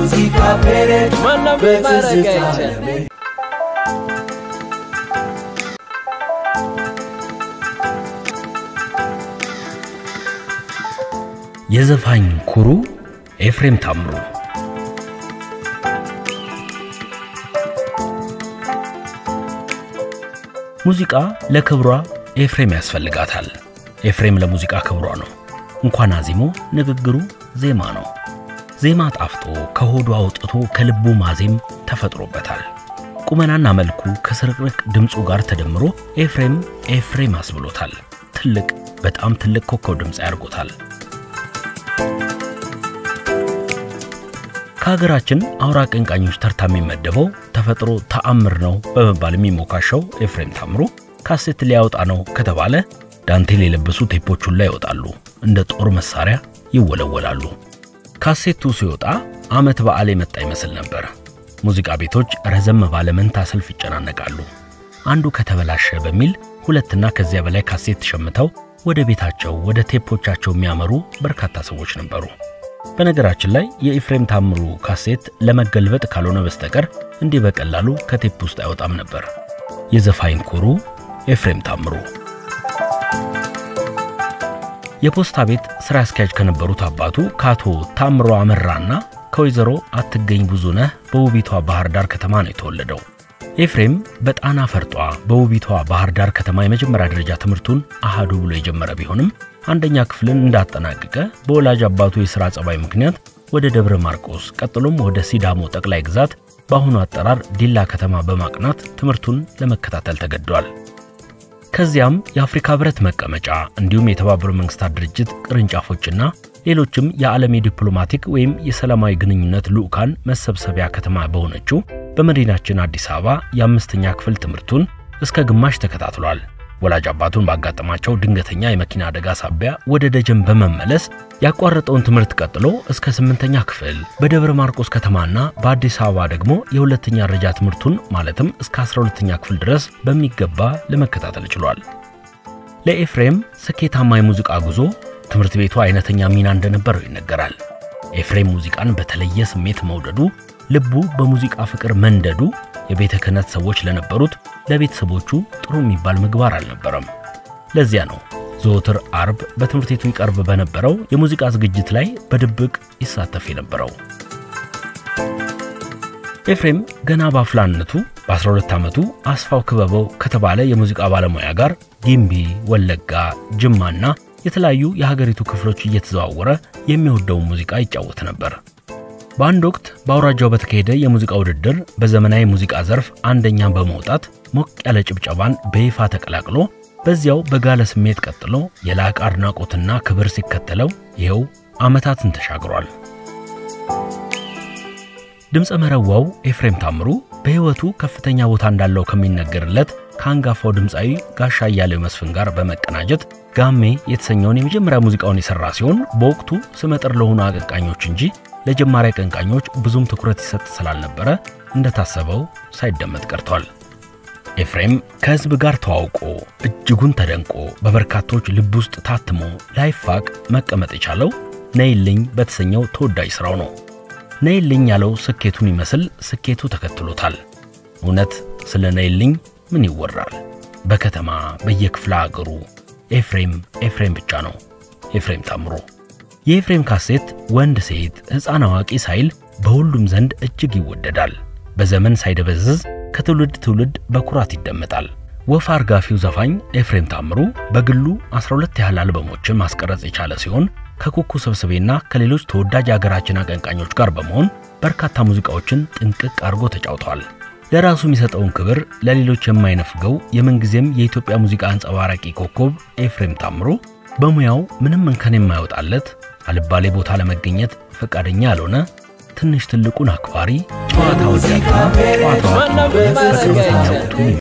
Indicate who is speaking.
Speaker 1: Musica pere
Speaker 2: የዘፋኝ ኩሩ ኤፍሬም ታምሩ ሙዚቃ ለክብሯ ኤፍሬም ያስፈልጋታል ኤፍሬም ለሙዚቃ ክብሯ ነው እንኳን አዚሞ ንግግሩ ዜማ ነው ዜማ ጣፍጦ ከሆዱ አውጥቶ ከልቡ ማዜም ተፈጥሮበታል ቁመናና መልኩ ከስርቅርቅ ድምጹ ጋር ተደምሮ ኤፍሬም አስብሎታል ትልቅ በጣም ትልቅ ኮከብ ድምጽ ያርጎታል ከሀገራችን አውራ ቀንቃኞች ተርታ የሚመደበው ተፈጥሮ ተአምር ነው በመባል የሚሞካሸው ኤፍሬም ታምሩ ካሴት ሊያወጣ ነው ከተባለ ዳንቴል የለበሱ ቴፖች ሁሉ ይወጣሉ እንደ ጦር መሳሪያ ይወለወላሉ ካሴቱ ሲወጣ አመት በዓል የመጣ ይመስል ነበር ሙዚቃ ቤቶች ረዘም ባለ መንታ ሰልፍ ይጨናነቃሉ አንዱ ከተበላሸ በሚል ሁለትና ከዚያ በላይ ካሴት ተሸምተው ወደ ቤታቸው ወደ ቴፖቻቸው የሚያመሩ በርካታ ሰዎች ነበሩ በነገራችን ላይ የኤፍሬም ታምሩ ካሴት ለመገልበጥ ካልሆነ በስተቀር እንዲህ በቀላሉ ከቴፕ ውስጥ አይወጣም ነበር የዘፋኝ ኩሩ ኤፍሬም ታምሩ የፖስታ ቤት ስራ አስኪያጅ ከነበሩት አባቱ ካቶ ታምሩ አመራና ከወይዘሮ አትገኝ ብዙነህ በውቢቷ ባህር ዳር ከተማ ነው የተወለደው ኤፍሬም በጣና ፈርጧ በውቢቷ ባህር ዳር ከተማ የመጀመሪያ ደረጃ ትምህርቱን አሃዱ ብሎ የጀመረ ቢሆንም አንደኛ ክፍልን እንዳጠናቀቀ በወላጅ አባቱ የሥራ ጸባይ ምክንያት ወደ ደብረ ማርቆስ ቀጥሎም ወደ ሲዳሞ ጠቅላይ ግዛት በአሁኑ አጠራር ዲላ ከተማ በማቅናት ትምህርቱን ለመከታተል ተገዷል ከዚያም የአፍሪካ ህብረት መቀመጫ እንዲሁም የተባበሩት መንግስታት ድርጅት ቅርንጫፎችና ሌሎችም የዓለም ዲፕሎማቲክ ወይም የሰላማዊ ግንኙነት ልኡካን መሰብሰቢያ ከተማ በሆነችው በመዲናችን አዲስ አበባ የአምስተኛ ክፍል ትምህርቱን እስከ ግማሽ ተከታትሏል ወላጅ አባቱን ባጋጠማቸው ድንገተኛ የመኪና አደጋ ሳቢያ ወደ ደጀን በመመለስ ያቋረጠውን ትምህርት ቀጥሎ እስከ 8ኛ ክፍል በደብረ ማርቆስ ከተማና በአዲስ አበባ ደግሞ የሁለተኛ ደረጃ ትምህርቱን ማለትም እስከ 12ኛ ክፍል ድረስ በሚገባ ለመከታተል ችሏል ለኤፍሬም ስኬታማ የሙዚቃ ጉዞ ትምህርት ቤቱ አይነተኛ ሚና እንደነበረው ይነገራል ኤፍሬም ሙዚቃን በተለየ ስሜት መውደዱ ልቡ በሙዚቃ ፍቅር መንደዱ የቤተ ክህነት ሰዎች ለነበሩት ለቤተሰቦቹ ጥሩ የሚባል ምግባር አልነበረም ለዚያ ነው ዘወትር አርብ በትምህርት ቤቱ ይቀርብ በነበረው የሙዚቃ ዝግጅት ላይ በድብቅ ይሳተፍ የነበረው ኤፍሬም ገና ባፍላነቱ በ12 ዓመቱ አስፋው ክበበው ከተባለ የሙዚቃ ባለሙያ ጋር ጊምቢ ወለጋ ጅማና የተለያዩ የሀገሪቱ ክፍሎች እየተዘዋወረ የሚወደው ሙዚቃ ይጫወት ነበር በአንድ ወቅት በአውራጃው በተካሄደ የሙዚቃ ውድድር በዘመናዊ ሙዚቃ ዘርፍ አንደኛ በመውጣት ሞቅ ያለ ጭብጨባን በይፋ ተቀላቅሎ በዚያው በጋለ ስሜት ቀጥሎ የላቀ አድናቆትና ክብር ሲከተለው ይሄው አመታትን ተሻግሯል ድምጽ መረዋው ኤፍሬም ታምሩ በህይወቱ ከፍተኛ ቦታ እንዳለው ከሚነገርለት ካንጋፋው ድምጻዊ ጋሻ ያለው መስፍን ጋር በመቀናጀት ጋሜ የተሰኘውን የመጀመሪያ ሙዚቃውን የሰራ ሲሆን በወቅቱ ስመጥር ለሆኑ አቀንቃኞች እንጂ ለጀማሪ አቀንቃኞች ብዙም ትኩረት ይሰጥ ስላልነበረ እንደታሰበው ሳይደመጥ ቀርቷል ኤፍሬም ከህዝብ ጋር ተዋውቆ እጅጉን ተደንቆ በበርካቶች ልብ ውስጥ ታትሞ ላይፋቅ መቀመጥ የቻለው ነይልኝ በተሰኘው ተወዳጅ ስራው ነው ነይልኝ ያለው ስኬቱን ይመስል ስኬቱ ተከትሎታል እውነት ስለ ነይልኝ ምን ይወራል በከተማ በየክፍለ ሀገሩ ኤፍሬም ብቻ ነው ኤፍሬም ታምሩ የኤፍሬም ካሴት ወንድ ሴት ህፃን አዋቂ ሳይል በሁሉም ዘንድ እጅግ ይወደዳል በዘመን ሳይደበዝዝ ከትውልድ ትውልድ በኩራት ይደመጣል ወፍ አርጋፊው ዘፋኝ ኤፍሬም ታምሩ በግሉ 12 ያህል አልበሞችን ማስቀረጽ የቻለ ሲሆን ከኩኩ ሰብስቤና ከሌሎች ተወዳጅ ሀገራችን አቀንቃኞች ጋር በመሆን በርካታ ሙዚቃዎችን ጥንቅቅ አርጎ ተጫውቷል ለራሱ የሚሰጠውን ክብር ለሌሎች የማይነፍገው የመንግዜም የኢትዮጵያ ሙዚቃ አንጸባራቂ ኮከብ ኤፍሬም ታምሩ በሙያው ምንም እንከን የማይወጣለት አልባሌ ቦታ ለመገኘት ፈቃደኛ ያልሆነ ትንሽ ትልቁን አክባሪ ጨዋታው ጨዋታው በቅርበተኛ ወቅቱ